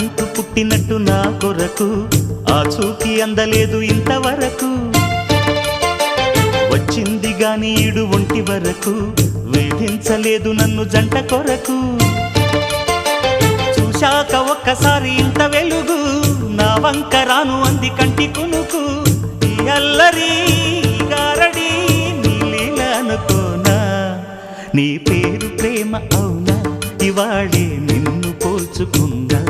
ప్రాణమంటూ పుట్టినట్టు నా కొరకు ఆ చూకి అందలేదు ఇంతవరకు వచ్చింది గాని ఈడు ఒంటి వరకు వేధించలేదు నన్ను జంట కొరకు చూశాక ఒక్కసారి ఇంత వెలుగు నా వంక రాను అంది కంటి కునుకు ఈ అల్లరి గారడి నీలీల అనుకోనా నీ పేరు ప్రేమ అవునా ఇవాళే నిన్ను పోల్చుకుందా